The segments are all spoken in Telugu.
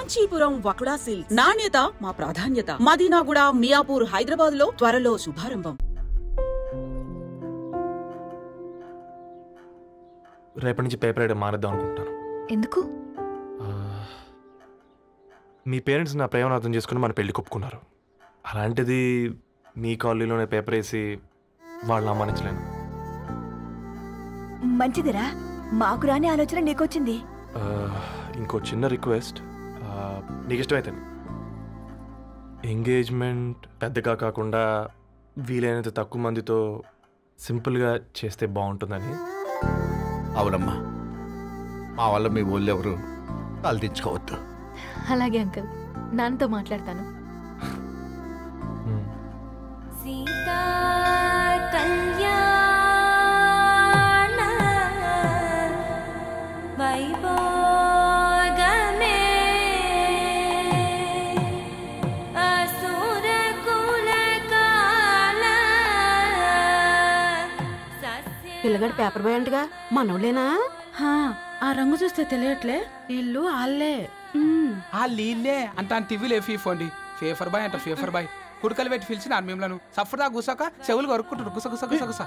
కాంచీపురం వకుడా సిల్క్స్. నాణ్యత మా ప్రాధాన్యత. మదీనాగూడ, మియాపూర్, హైదరాబాద్ లో త్వరలో శుభారంభం. రేపటి నుంచి పేపర్ వేయడం మానేద్దాం అనుకుంటున్నాను. ఎందుకు? మీ పేరెంట్స్ నా ప్రేమను అర్థం చేసుకుని మన పెళ్లి ఒప్పుకున్నారు. అలాంటిది మీ కాలనీలోనే పేపర్ వేసి వాళ్ళని అమ్మానించలేను. మంచిదిరా, మాకు రాని ఆలోచన నీకొచ్చింది. ఇంకో చిన్న రిక్వెస్ట్, నీకు ఇష్టమైతే ఎంగేజ్మెంట్ పెద్దగా కాకుండా వీలైనంత తక్కువ మందితో సింపుల్గా చేస్తే బాగుంటుందని. అవునమ్మా, మా వల్ల మీ ఊళ్ళో ఎవరు తలదించుకోవద్దు. అలాగే అంకుల్, నాన్నతో మాట్లాడతాను. సీతా కళ్యాణ వైభోగమే అసుర కులకాల. పిల్లగాడు పేపర్ బాయ్ అంటగా మనోళ్ళేనా? ఆ రంగు చూస్తే తెలియట్లే, ఇల్లు ఆళ్ళే. ఆ లీల్లే అంత టీవీలో ఫీఫోండి. ఫేఫర్ బాయ్ అంట, ఫేఫర్ బాయ్. కుడుకలు పెట్టి పిలిచిన మిమ్మలను సఫర్దా గుసక చెవులు కొరుక్కుంటారు. గుస గుస గుస గుస.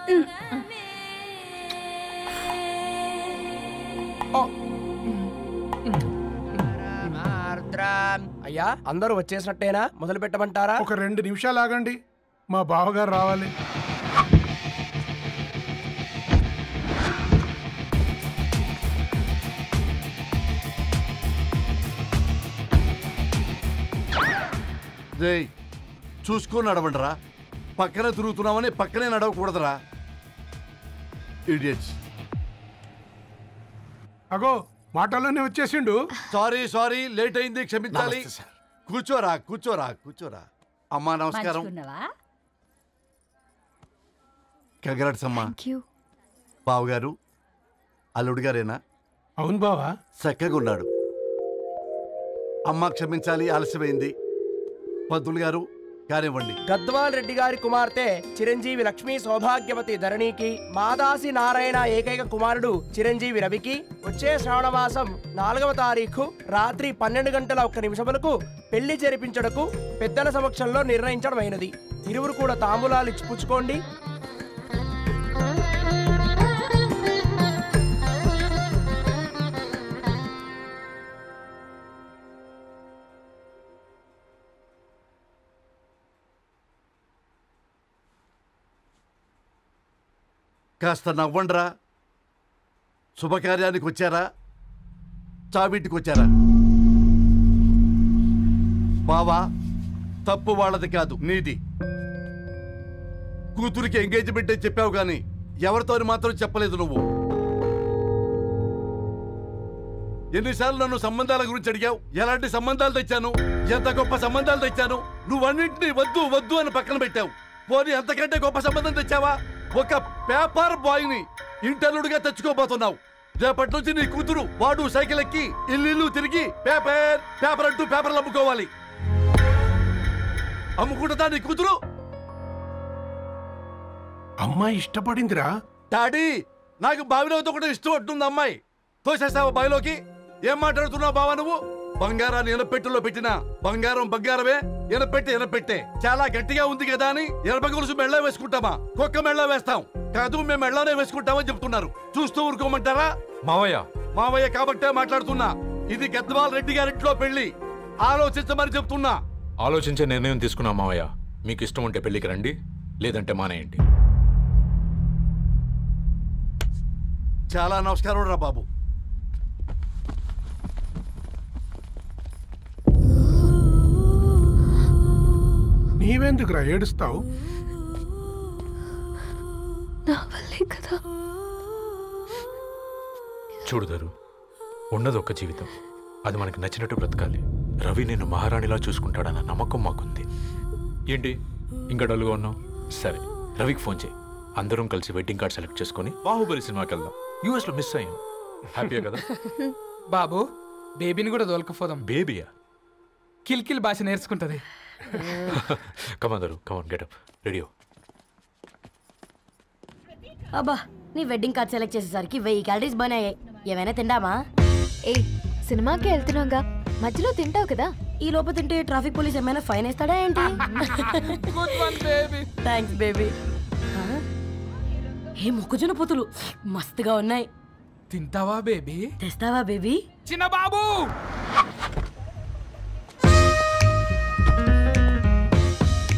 అయ్యా, అందరూ వచ్చేసినట్టేనా? మొదలు పెట్టమంటారా? ఒక 2 నిమిషాలు ఆగండి, మా బావగారు రావాలి. చూసుకొని నడవండిరా. పక్కనే తిరుగుతున్నామని పక్కనే నడవకూడదురా. ఇడియట్స్. అగో మాటల్లోనే వచ్చేసిండు. సారీ లేట్ అయింది, క్షమించాలి. కూర్చోరా కూర్చోరా కూర్చోరా. అమ్మా నమస్కారం. కంగ్రాట్స్ అమ్మా. బావగారు అల్లుడు గారేనా? అవును బావా, చక్కగా ఉన్నాడు. అమ్మ క్షమించాలి, ఆలస్యమైంది. పంతులు గారు కానివ్వండి. గద్వాల్ రెడ్డి గారి కుమార్తె చిరంజీవి లక్ష్మీ సౌభాగ్యవతి ధరణికి, మాదాసి నారాయణ ఏకైక కుమారుడు చిరంజీవి రవికి వచ్చే శ్రావణమాసం 4వ తారీఖు రాత్రి 12:01 పెళ్లి జరిపించడకు పెద్దల సమక్షంలో నిర్ణయించడమైనది. ఇరువురు కూడా తాంబూలాలు ఇచ్చి పుచ్చుకోండి. కాస్త నవ్వండ్రా. శుభకార్యానికి వచ్చారా, చావింటికి వచ్చారా? బావా, తప్పు వాళ్ళది కాదు, నీది. కూతురికి ఎంగేజ్మెంట్ అని చెప్పావు కానీ ఎవరితో మాత్రం చెప్పలేదు నువ్వు. ఎన్నిసార్లు నన్ను సంబంధాల గురించి అడిగావు? ఎలాంటి సంబంధాలు తెచ్చాను, ఎంత గొప్ప సంబంధాలు తెచ్చాను. నువ్వన్నింటినీ వద్దు వద్దు అని పక్కన పెట్టావు. పోనీ అంతకంటే గొప్ప సంబంధం తెచ్చావా? ఒక పేపర్ బాయ్ ని ఇంటర్లుడిగా తెచ్చుకోబోతున్నావు. రేపటి నుంచి నీ కూతురు వాడు సైకిల్ ఎక్కి ఇల్లు తిరిగి పేపర్ అంటూ పేపర్లు అమ్ముకోవాలి. అమ్ముకుంటుందా నీ కూతురు? అమ్మాయి ఇష్టపడిందిరా. డాడీ, నాకు బావిలోతో కూడా ఇష్టం అంటుంది అమ్మాయి. తోసేస్తావా బావిలోకి? ఏం మాట్లాడుతున్నావు బావా నువ్వు? బంగారాన్ని ఎనపెట్టులో పెట్టిన బంగారం బంగారమే, ఎనపెట్టే చాలా గట్టిగా ఉంది కదా అని ఎనప గొలుసు మెళ్ళ వేసుకుంటామా? కుక్క మెళ్ళ వేస్తాం కాదు, మేము మెళ్ళనే వేసుకుంటామని చెప్తున్నారు. చూస్తూ ఊరుకోమంటారా? మావయ్య కాబట్టే మాట్లాడుతున్నా. ఇది గద్వాల్ రెడ్డి గారింట్లో పెళ్లి, ఆలోచించమని చెప్తున్నా. ఆలోచించే నిర్ణయం తీసుకున్నా మావయ్య. మీకు ఇష్టం ఉంటే పెళ్లికి రండి, లేదంటే మానేయండి. చాలా నమస్కారం రా బాబు. నీవెందుకురా ఏడుస్తావు? నా వల్లే కదా. చూడుదారు, ఉన్నది ఒక్క జీవితం, అది మనకి నచ్చినట్టు బ్రతకాలి. రవి నిన్ను మహారాణిలా చూసుకుంటాడన్న నమ్మకం మాకుంది. ఏంటి ఇంకా డల్గా ఉన్నావు? సరే, రవికి ఫోన్ చేయి. అందరం కలిసి వెడ్డింగ్ కార్డ్ సెలెక్ట్ చేసుకుని బాహుబలి సినిమాకి వెళ్దాం. యూఎస్ లో మిస్ అయ్యాం. హ్యాపీయా కదా? బాబు, బేబీని కూడా దొలకపోదాం. బేబీయా? కిల్కిల్ భాష నేర్చుకుంటది. కమాందరు, కమాన్ గెట్ అప్, రెడీ. అబ్బా, నీ వెడ్డింగ్ కార్డ్ సెలెక్ట్ చేసేసరికి 1000 క్యాలరీస్ బర్న్ అయ్యాయి. ఏమైనా తిండామా? ఏ సినిమాకి వెళ్తున్నాగా, మధ్యలో తింటావు కదా. ఈ లోపు తింటే ట్రాఫిక్ పోలీస్ ఏమైనా ఫైన్ వేస్తాడా ఏంటి? Thanks baby. ఏ మొక్కజొన్న పొతులు మస్తుగా ఉన్నాయి. తింటావా బేబీ? తెస్తావా బేబీ? చిన్న బాబు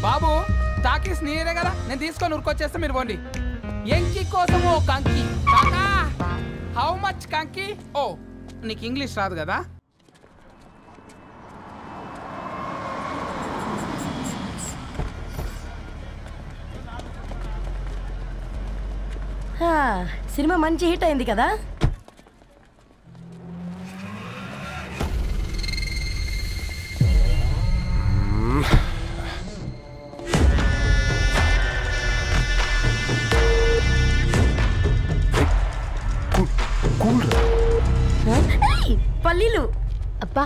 బాబు టాకీస్ నీరే కదా, నేను తీసుకొని ఉరికొచ్చేస్తే మీరు పోండి. ఎంకి కోసం ఓ కంకి. కాకా హౌ మచ్ కంకి? ఓ నీకు ఇంగ్లీష్ రాదు కదా. సినిమా మంచి హిట్ అయింది కదా. పల్లీలు. అబ్బా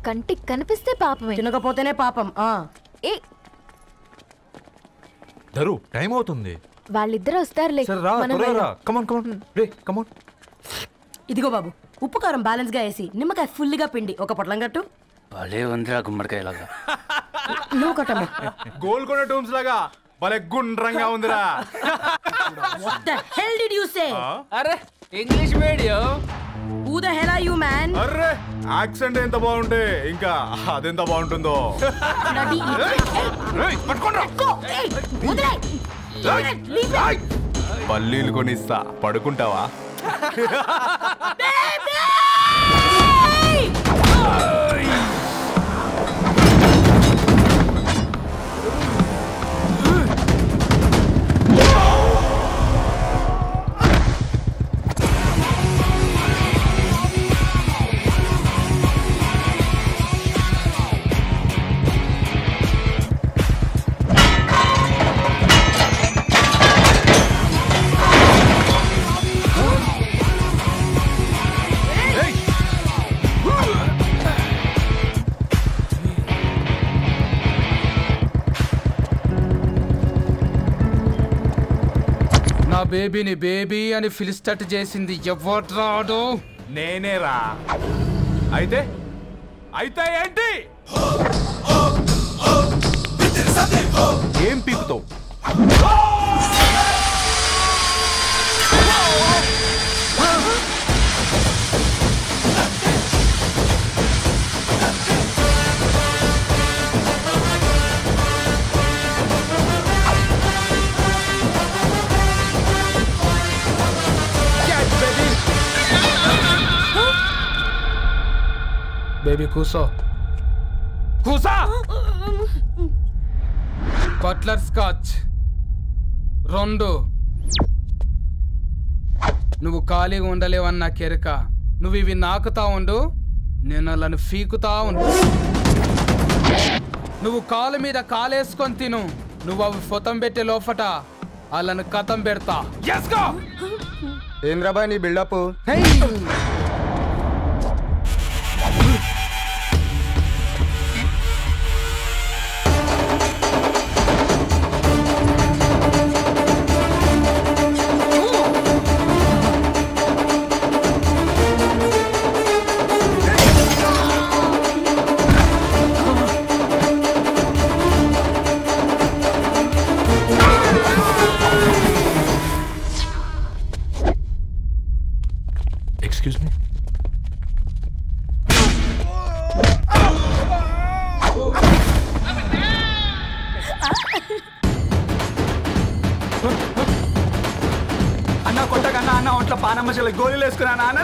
కంటికి కనిపిస్తే పాపమే, తినకపోతేనే పాపం. ఏ ధరు టైం అవుతుంది. వాళ్ళిద్దరు వస్తారులే. ఇదిగో బాబు, ఉప్పు కారం బ్యాలెన్స్ గా వేసి నిమ్మకాయ ఫుల్ గా పిండి ఒక పొట్లం కట్టు. భలే ఉందిరా గుమ్మడికాయలాగా. నువ్వు కట్టమ్మా. గోల్కొండ టూమ్స్ లాగా భలే గుండ్రంగా ఉందిరా. What the hell did you say? అరే English medium. Who the hell are you man? Array accent ఎంత బాగుంటే ఇంకా అదెంత బాగుంటుందో. పల్లీలు కొనిస్తా, పడుకుంటావా? బేబీని బేబీ అని ఫిలిస్టట్ చేసింది ఎవడ్రాడు? నేనేరా. అయితే అయితే ఏంటి? ఏం పీకుతావు? బేబీ కూసో, కూసా. Buttler scotch 2. నువ్వు ఖాళీగా ఉండలేవన్న కెరక. నువ్వు ఇవి నాకుతా ఉండు, నేను వాళ్ళను ఫీకుతా ఉండు. నువ్వు కాలు మీద కాలేసుకొని తిను. నువ్వు అవి ఫొతం పెట్టే లోపట వాళ్ళను కథం పెడతా. ఏంద్రాబాయ్ నీ బిల్డప్? Excuse me? అన్న కొట్టకన్నా అన్న ఒంట్లో పానమ్మ చెల్లి గోళీలు వేసుకున్నా అన్న.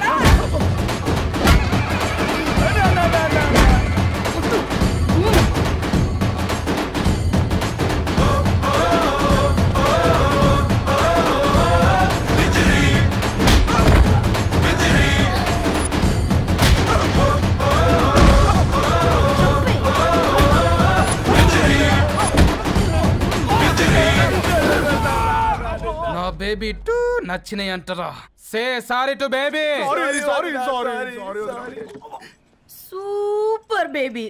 బేబీ టూ నచ్చినాయి అంటారా? Say sorry to baby. Super baby.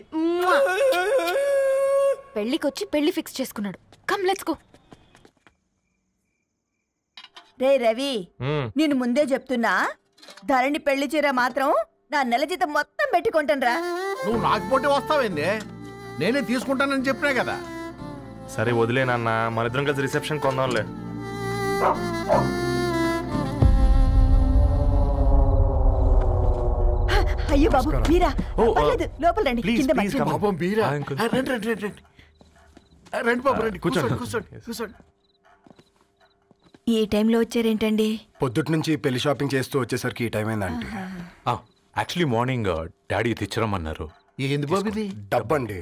పెళ్ళికొచ్చి పెళ్లి ఫిక్స్ చేసుకున్నాడు. Come let's go. రే రవి, నేను ముందే చెప్తున్నా, ధరణి పెళ్లి చీర మాత్రం నా నెల జీతం మొత్తం పెట్టుకుంటాను రా. నువ్వు నాకు పోటీ వస్తావేంది? నేనే తీసుకుంటానని చెప్పినా కదా. సరే వదిలేనన్న, మన ఇద్దరం కలిసి రిసెప్షన్ కొందాంలే. అయ్యో బాబు మీరా? పర్లేదు, లోపల రండి. కింద మంచం. పాపం మీరా? రండి రండి రండి రండి బాబు రండి. కూర్చోండి కూర్చోండి కూర్చోండి. ఈ టైంలో వచ్చారేంటండి? పొద్దుటి నుంచి పెళ్లి షాపింగ్ చేస్తూ వచ్చేసరికి ఈ టైం అయిందండి. యాక్చువల్లీ మార్నింగ్ డాడీ తెచ్చరమన్నారు. ఏంది బాబు ఇది? డబ్బండి.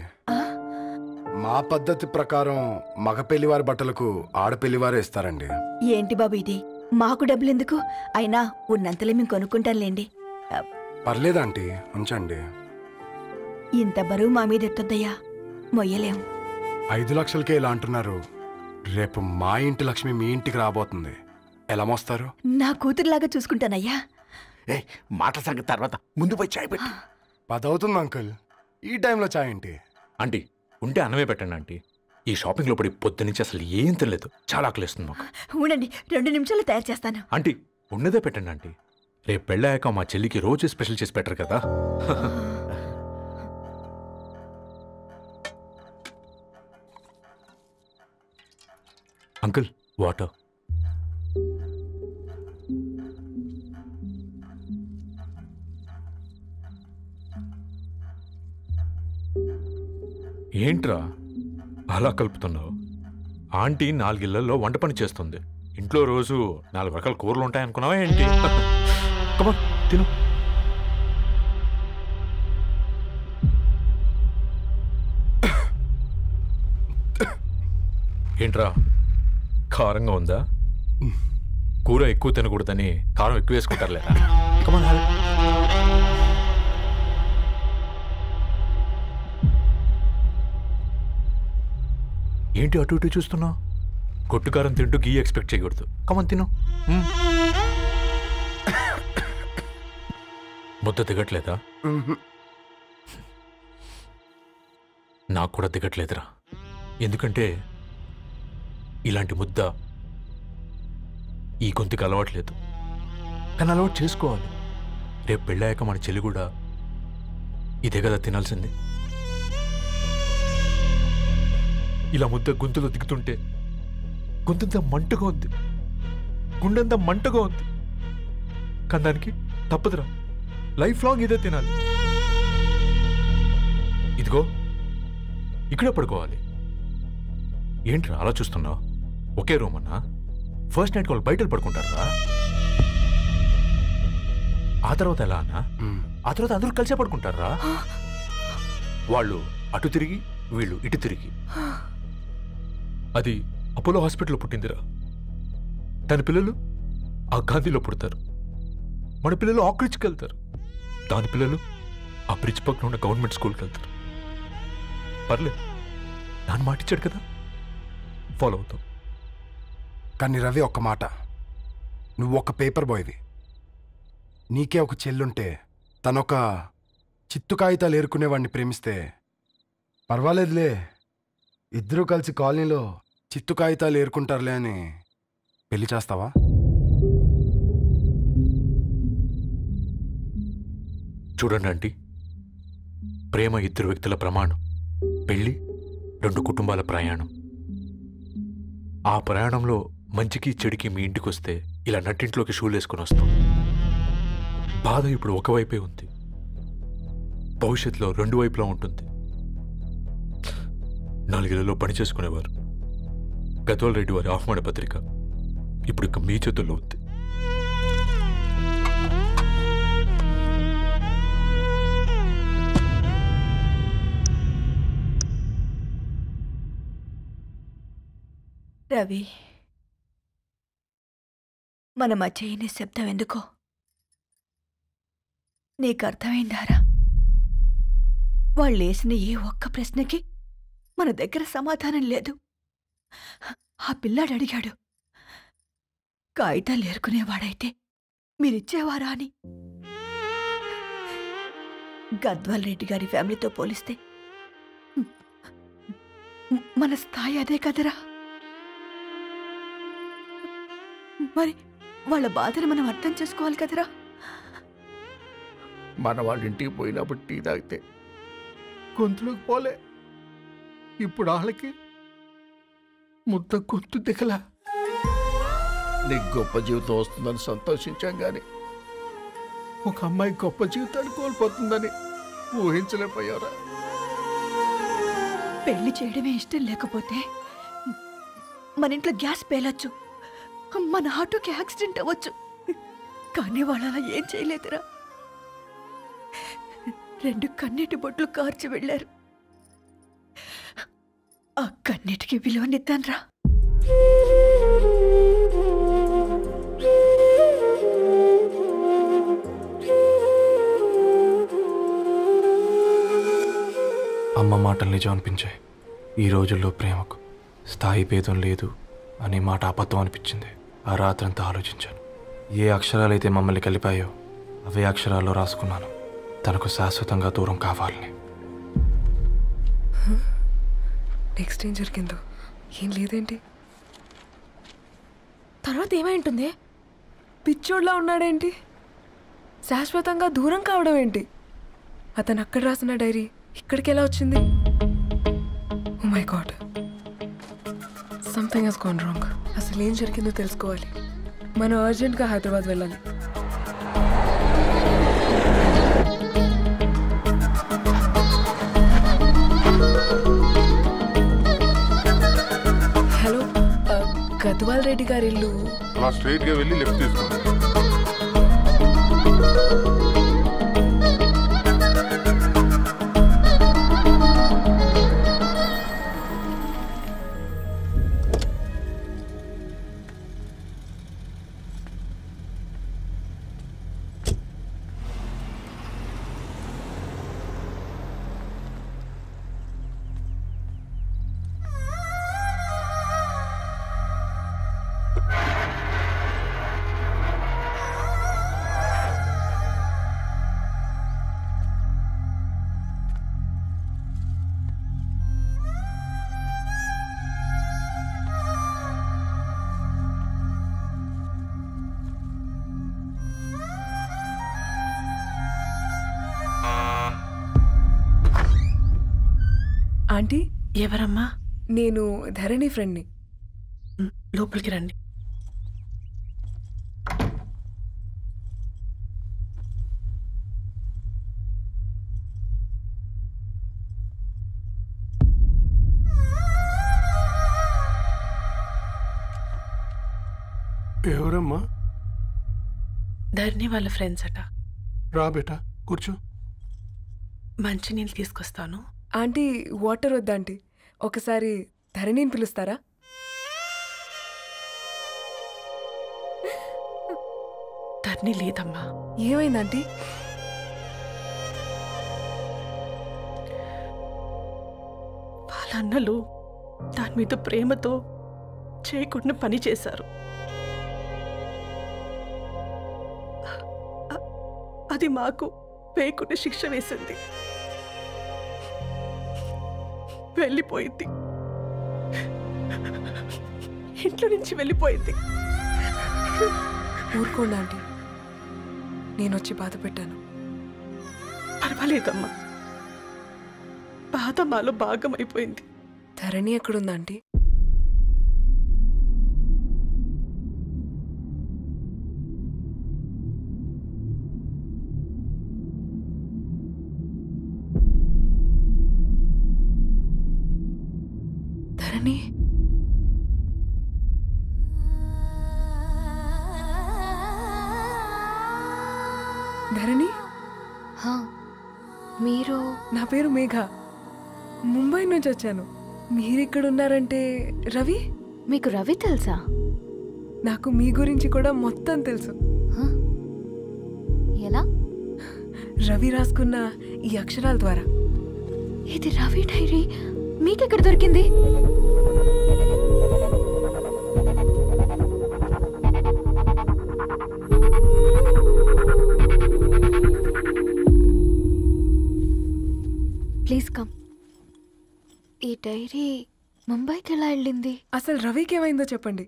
మా పద్ధతి ప్రకారం మగ పెళ్లివారి బట్టలకు ఆడపెళ్లివారే ఇస్తారండి. ఏంటి బాబు ఇది? మాకు డబ్బులు ఎందుకు? అయినా ఉన్నంతలే మేము కొనుక్కుంటాంలేండి. పర్లేదంటీ, ఉంచండి. ఇంత బరువు మా మీద ఎత్తొద్దయ్యా, మొయ్యలేం. 5 లక్షలకే ఇలా అంటున్నారు. రేపు మా ఇంటి లక్ష్మి మీ ఇంటికి రాబోతుంది. ఎలా మోస్తారు? నా కూతురులాగా చూసుకుంటానయ్యా. మాట సంగతి తర్వాత, ముందు పోయి చాయ్ పెట్టి. 10 అవుతుంది అంకుల్, ఈ టైంలో చాయ్ ఏంటి? ఆంటీ ఉంటే అన్నమే పెట్టండి ఆంటీ. ఈ షాపింగ్ లో పడి పొద్దు నుంచి అసలు ఏం తినలేదు, చాలా ఆకలిస్తుంది మాకు. ఉండండి, 2 నిమిషాలు తయారు చేస్తాను. ఆంటీ ఉన్నదే పెట్టండి ఆంటీ. రేపు పెళ్ళాక మా చెల్లికి రోజు స్పెషల్ చేసి పెట్టరు కదా. Uncle water. ఏంట్రా అలా కలుపుతున్నావు? ఆంటీ 4 ఇళ్లలో వంట పని చేస్తుంది. ఇంట్లో రోజు 4 రకాల కూరలు ఉంటాయనుకున్నావా ఏంటి? కమాన్ తిను. ఏంట్రా కారంగా ఉందా? కూర ఎక్కువ తినకూడదని కారం ఎక్కువ వేసుకుంటారు లేదా? కమాన్ హ్యావ్. ఏంటి అటు ఇటు చూస్తున్నావు? కొట్టుకారం తింటూ గీ ఎక్స్పెక్ట్ చేయకూడదు. కమన్ తిను. ముద్ద దిగట్లేదా? నాకు కూడా దిగట్లేదురా. ఎందుకంటే ఇలాంటి ముద్ద ఈ గొంతుకి అలవాట్లేదు. కానీ అలవాటు చేసుకోవాలి. రేపు పెళ్ళాక మన చెల్లి కూడా ఇదే కదా తినాల్సింది. ఇలా ముద్ద గొంతులో దిగుతుంటే గొంతంతా మంటగా ఉంది, గుండెంతా మంటగా ఉంది. కానీ దానికి తప్పదురా, లైఫ్ లాంగ్ ఇదే తినాలి. ఇదిగో ఇక్కడే పడుకోవాలి. ఏంట్రా అలా చూస్తున్నావు? ఒకే రూమ్ అన్నా? ఫస్ట్ నైట్ వాళ్ళు బయట పడుకుంటారా? ఆ తర్వాత ఎలా అన్నా? ఆ తర్వాత అందరూ కలిసే పడుకుంటారా? వాళ్ళు అటు తిరిగి వీళ్ళు ఇటు తిరిగి. అది అపోలో హాస్పిటల్లో పుట్టిందిరా. దాని పిల్లలు ఆ గాంధీలో పుడతారు. మన పిల్లలు ఆక్రిచ్కి వెళ్తారు. దాని పిల్లలు ఆ బ్రిడ్జ్ పక్కన ఉన్న గవర్నమెంట్ స్కూల్కి వెళ్తారు. పర్లేదు, నాన్న మాటిచ్చాడు కదా, ఫాలో అవుతాం. కానీ రవి, ఒక్క మాట, నువ్వు ఒక పేపర్ బాయ్వి. నీకే ఒక చెల్లుంటే తనొక చిత్తు కాగితాలు ఏరుకునేవాడిని ప్రేమిస్తే పర్వాలేదులే, ఇద్దరూ కలిసి కాలనీలో చిత్తు కాగితాలు ఏరుకుంటారులే అని పెళ్లి చేస్తావా? చూడండి ఆంటీ, ప్రేమ 2 వ్యక్తుల ప్రమాణం, పెళ్ళి 2 కుటుంబాల ప్రయాణం. ఆ ప్రయాణంలో మంచికి చెడుకి మీ ఇంటికి వస్తే ఇలా నట్టింట్లోకి షూలు వేసుకొని వస్తాం. బాధ ఇప్పుడు ఒకవైపే ఉంది, భవిష్యత్తులో 2 వైపులా ఉంటుంది. 4 ఇళ్లలో పని చేసుకునేవారు గద్వాల్ రెడ్డి వారి ఆహ్వాన పత్రిక ఇప్పుడు ఇక మీ చేతుల్లో ఉంది. రవి, మన మధ్య ఈ నిశ్శబ్దం ఎందుకో నీకు అర్థమైందారా? వాళ్ళు వేసిన ఏ ఒక్క ప్రశ్నకి మన దగ్గర సమాధానం లేదు. ఆ పిల్లాడు అడిగాడు, కాగితాలు ఏరుకునేవాడైతే మీరిచ్చేవారా అని. గద్వాల్ రెడ్డి గారి ఫ్యామిలీతో పోలిస్తే మన స్థాయి అదే కదరా. మరి వాళ్ళ బాధను మనం అర్థం చేసుకోవాలి కదరా. మన వాళ్ళ ఇంటికి పోయినప్పుడు టీ తాగితే గొంతులోకి పోలే, ఇప్పుడు వాళ్ళకి ముద్ద గొంతు దిగలా. నీకు గొప్ప జీవితం వస్తుందని సంతోషించాం కానీ ఒక అమ్మాయి గొప్ప జీవితాన్ని కోల్పోతుందని ఊహించలేకపోయారా? పెళ్లి చేయడమే ఇష్టం లేకపోతే మన ఇంట్లో గ్యాస్ పేలొచ్చు, మన ఆటోకి యాక్సిడెంట్ అవ్వచ్చు, కానీ వాళ్ళు అలా ఏం చేయలేదురా. 2 కన్నీటి బొట్లు కార్చి వెళ్ళారు. ఆ కన్నీటికి విలువనిద్దాన్రా. అమ్మ మాటలు నిజం అనిపించాయి. ఈ రోజుల్లో ప్రేమకు స్థాయి భేదం లేదు అనే మాట అబద్ధం అనిపించింది. ఆ రాత్రంతా ఆలోచించాను. ఏ అక్షరాలైతే మమ్మల్ని కలిపాయో అవే అక్షరాల్లో రాసుకున్నాను, తనకు శాశ్వతంగా దూరం కావాలని. నెక్స్ట్ ఏం జరిగిందో ఏం లేదేంటి? తర్వాత ఏమై ఉంటుంది? పిచ్చోడ్లా ఉన్నాడేంటి? శాశ్వతంగా దూరం కావడం ఏంటి? అతను అక్కడ రాసిన డైరీ ఇక్కడికి ఎలా వచ్చింది? Oh my god, something has gone wrong. అసలు ఏం జరిగిందో తెలుసుకోవాలి. మనం అర్జెంట్గా హైదరాబాద్ వెళ్ళాలి. హలో, గద్వాల్ రెడ్డి గారి ఇల్లు. అలా స్ట్రైట్ గా వెళ్ళి లెఫ్ట్ తీసుకోండి. ఆంటీ, ఎవరమ్మా? నేను ధరణి ఫ్రెండ్ని. లోపలికి రండి. ఎవరమ్మా? ధరణి వాళ్ళ ఫ్రెండ్స్ అట. రా బేటా, కూర్చో. మంచినీళ్ళు తీసుకొస్తాను. ఆంటీ, వాటర్ వద్దా ఆంటీ? ఒకసారి ధరణిని పిలుస్తారా? ధరణి లేదమ్మా. ఏమైంది ఆంటీ? వాళ్ళ అన్నలు దాని మీద ప్రేమతో చేయకుండా పని చేశారు. అది మాకు పేయకుండా శిక్ష వేసింది. వెళ్ళిపోయింది, ఇంట్లో నుంచి వెళ్ళిపోయింది. ఊరుకోండి ఆంటీ, నేను వచ్చి బాధ పెట్టాను. పర్వాలేదమ్మా, బాధ మాలో భాగం అయిపోయింది. ధరణి ఎక్కడుందా ఆంటీ? ధరణి, ధరణి, మీరు? నా పేరు మేఘ, ముంబై నుంచి వచ్చాను. మీరిక్కడున్నారంటే రవి? మీకు రవి తెలుసా? నాకు మీ గురించి కూడా మొత్తం తెలుసు. ఎలా? రవి రాసుకున్న ఈ అక్షరాల ద్వారా. ఇది రవి డైరీ మీకెక్కడ దొరికింది? Please come. ఈ డైరీ ముంబైకి ఎలా వెళ్ళింది? అసలు రవికి ఏమైందో చెప్పండి.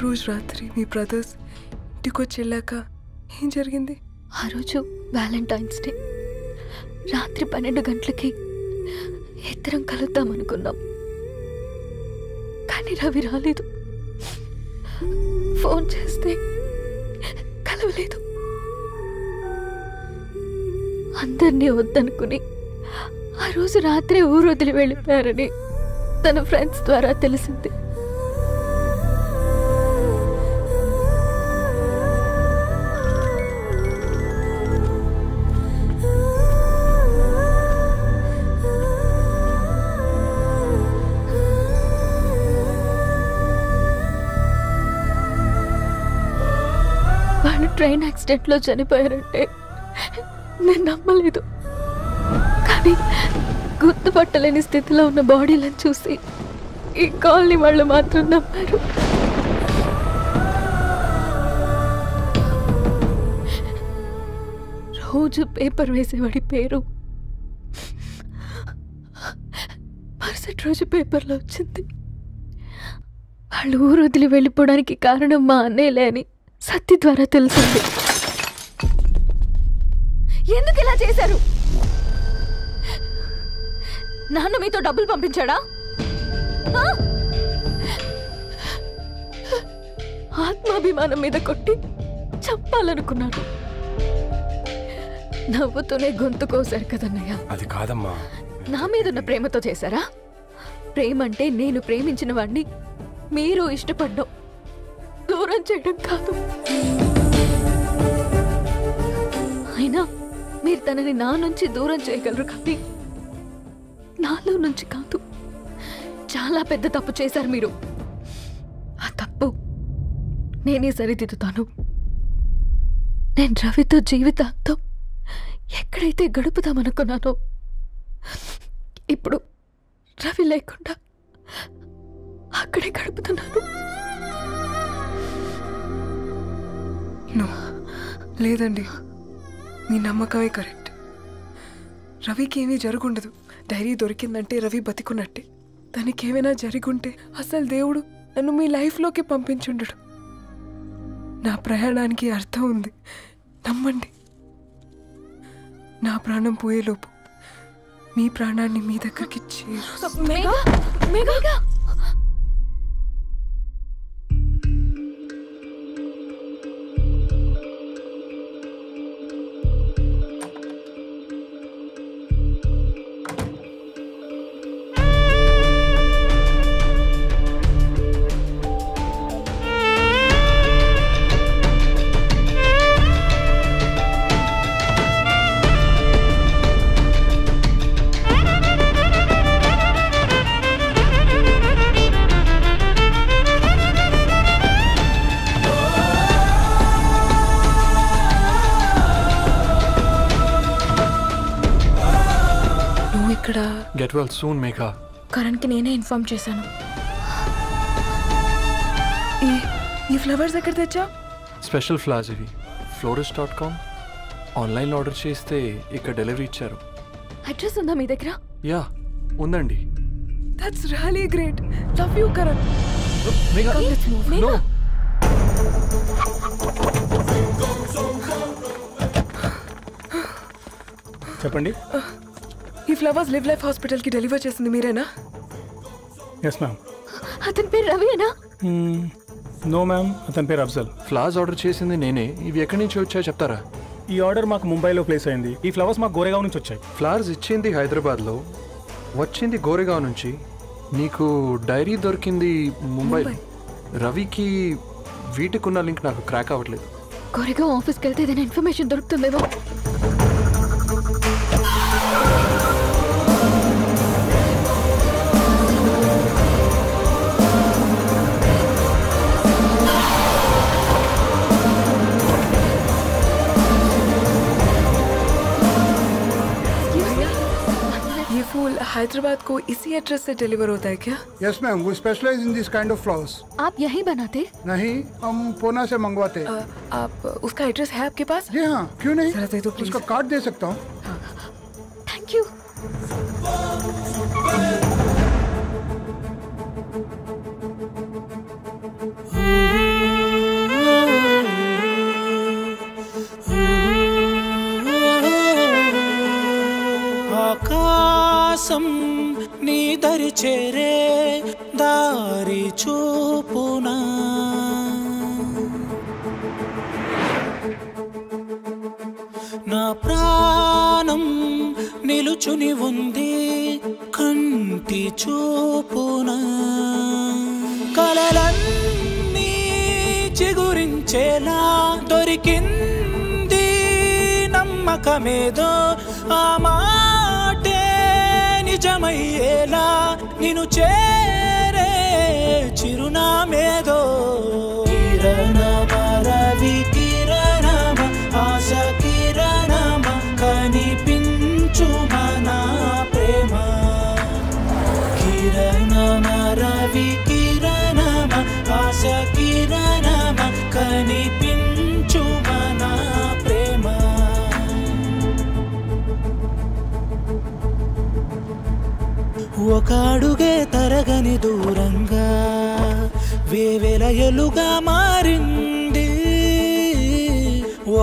రోజు రాత్రి మీ బ్రదర్స్ ఇంటికి వచ్చి వెళ్ళాక ఏం జరిగింది? ఆ రోజు వ్యాలంటైన్స్ డే రాత్రి 12 గంటలకి ఇద్దరం కలుద్దాం అనుకున్నాం. కానీ రవి రాలేదు. ఫోన్ చేస్తే కలవలేదు. అందరినీ వద్దనుకుని ఆ రోజు రాత్రి ఊరు వదిలి వెళ్ళిపోయారని తన ఫ్రెండ్స్ ద్వారా తెలిసింది. వాళ్ళు ట్రైన్ యాక్సిడెంట్లో చనిపోయారంటే నేను నమ్మలేదు. కానీ గుర్తుపట్టలేని స్థితిలో ఉన్న బాడీలను చూసి ఈ కాలనీ వాళ్ళు మాత్రం నమ్మారు. రోజు పేపర్ వేసేవాడి పేరు మరుసటి రోజు పేపర్లో వచ్చింది. వాళ్ళు ఊరు వదిలి వెళ్ళిపోవడానికి కారణం మా అన్నయ్యలే అని సత్తి ద్వారా తెలిసింది. ఎందుకు ఇలా చేశారు? నాన్న మీతో డబ్బులు పంపించాడా? ఆత్మాభిమానం మీద కొట్టి చంపాలనుకున్నాడు. నవ్వుతూనే గొంతు కోసారు కదన్నయ్య. అది కాదమ్మా. నా మీదున్న ప్రేమతో చేశారా? ప్రేమంటే నేను ప్రేమించిన వాడిని మీరు ఇష్టపడ్డం, దూరం చేయడం కాదు. అయినా మీరు తనని నా నుంచి దూరం చేయగలరు కానీ నాలో నుంచి కాదు. చాలా పెద్ద తప్పు చేశారు మీరు. ఆ తప్పు నేనే సరిదిద్దుతాను. నేను రవితో జీవితాంతం ఎక్కడైతే గడుపుదామనుకున్నానో ఇప్పుడు రవి లేకుండా అక్కడే గడుపుతున్నాను. లేదండి, మీ నమ్మకమే కరెక్ట్. రవికి ఏమీ జరుగుండదు. డైరీ దొరికిందంటే రవి బతికున్నట్టే. తనకి ఏమైనా జరుగుంటే అసలు దేవుడు నన్ను మీ లైఫ్లోకి పంపించుండడు. నా ప్రయాణానికి అర్థం ఉంది, నమ్మండి. నా ప్రాణం పోయేలోపు మీ ప్రాణాన్ని మీ దగ్గరికి గెట్ వెల్ సూన్ మేఘా. కరణ్కి నేనే ఇన్ఫార్మ్ చేశాను. ఈ ఫ్లవర్స్ ఎక్కడ తెచ్చా? స్పెషల్ ఫ్లవర్స్ ఇవి. florist.com ఆన్లైన్లో ఆర్డర్ చేస్తే ఇక్కడ డెలివరీ ఇచ్చారు. అడ్రస్ ఉందా మీ దగ్గర? యా ఉందండి. That's really great. Love you Karan. Megha no. చెప్పండి. ఈ ఫ్లవర్స్ లివ్ లైఫ్ హాస్పిటల్కి డెలివర్ చేసింది మీరేనా? Yes ma'am. అతని పేరు రవియేనా? నో మ్యామ్, అతని పేరు అఫ్జల్. ఫ్లవర్స్ ఆర్డర్ చేసింది నేనే. ఇవి ఎక్కడి నుంచి వచ్చాయో చెప్తారా? ఈ ఆర్డర్ మాకు ముంబైలో ప్లేస్ అయింది. ఈ ఫ్లవర్స్ మాకు గోరేగావ్ నుంచి వచ్చాయి. ఫ్లవర్స్ ఇచ్చింది హైదరాబాద్లో, వచ్చింది గోరేగావ్ నుంచి. నీకు డైరీ దొరికింది ముంబైలో. రవికి వీటికున్న లింక్ నాకు క్రాక్ అవ్వట్లేదు. గోరేగావ్ ఆఫీస్కి వెళ్తే ఏదైనా ఇన్ఫర్మేషన్ దొరుకుతుందేమో. हैदराबाद को इसी एड्रेस से डिलीवर होता है क्या? यस मैम, वो specialize in this kind of flowers. आप यहीं बनाते? नहीं, हम पूना से मंगवाते. आप उसका एड्रेस है आपके पास? जी हाँ, क्यों नहीं? जरा दे दो प्लीज. उसका कार्ड दे सकता हूँ. Thank you. Oh ఆకాశం నీ దరి చేరే దారి చూపునా నా ప్రాణం నిలుచుని ఉంది కంటి చూపునా కలలన్నీ చిగురించేలా దొరికింది నమ్మకమేదో ఆ మాటే నిజమయ్యేలా నిన్ను చేరే చిరునామేదో కిరణమ రవి కిరణమ ఆశ కిరణమ కనిపించు మన ప్రేమ కిరణమ రవి కిరణమ ఆశ కిరణమ కనిపించు మన ప్రేమ ఒక అడుగే తరగని దూరంగా వేవేల ఎలుగా మారింది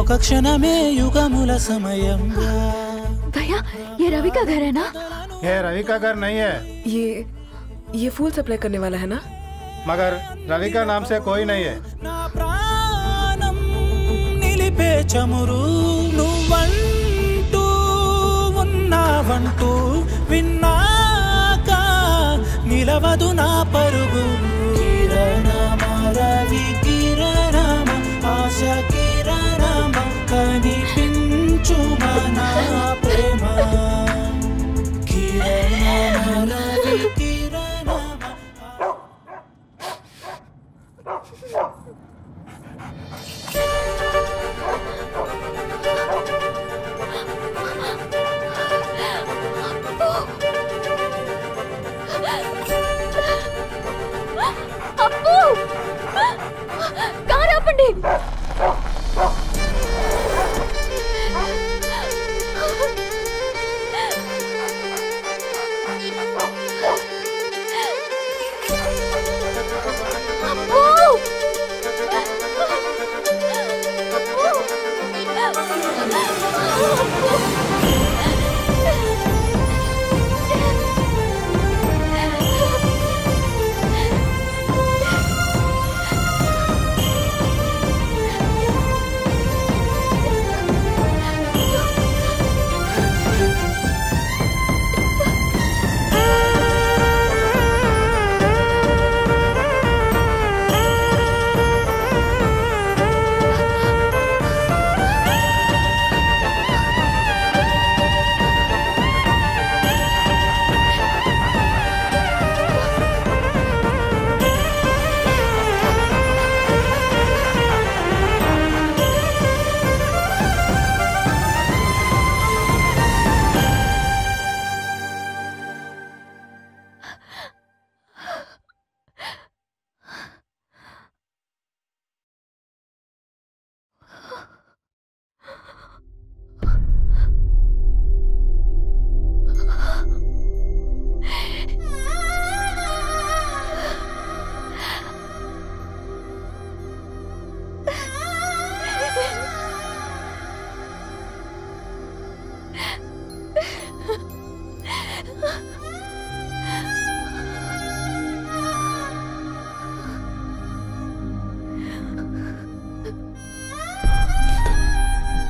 ఒక క్షణమే యుగముల సమయంగా भैया ये रवि का घर है ना? ये रवि का घर नहीं है। ये फूल सप्लाई करने वाला है ना? मगर रवि का नाम से कोई नहीं है। ప్రాణం నిలిపే చమురు నువ్వంటూ ఉన్నావంటూ విన్నాక నిలవదు నా పరుగు కిరణమ రవి కిరణమ ఆశ కిరణమ కనిపించు మన ప్రేమ కిరణమ రవి కిరణమ అప్పు కారు ఆపండి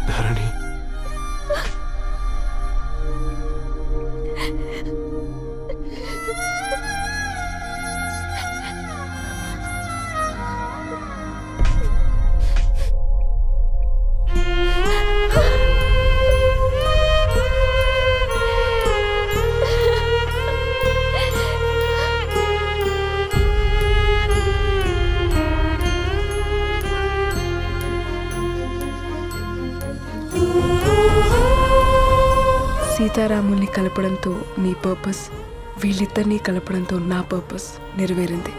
ధరణి సీతారాముల్ని కలపడంతో నీ పర్పస్, వీళ్ళిద్దరినీ కలపడంతో నా పర్పస్ నెరవేరింది.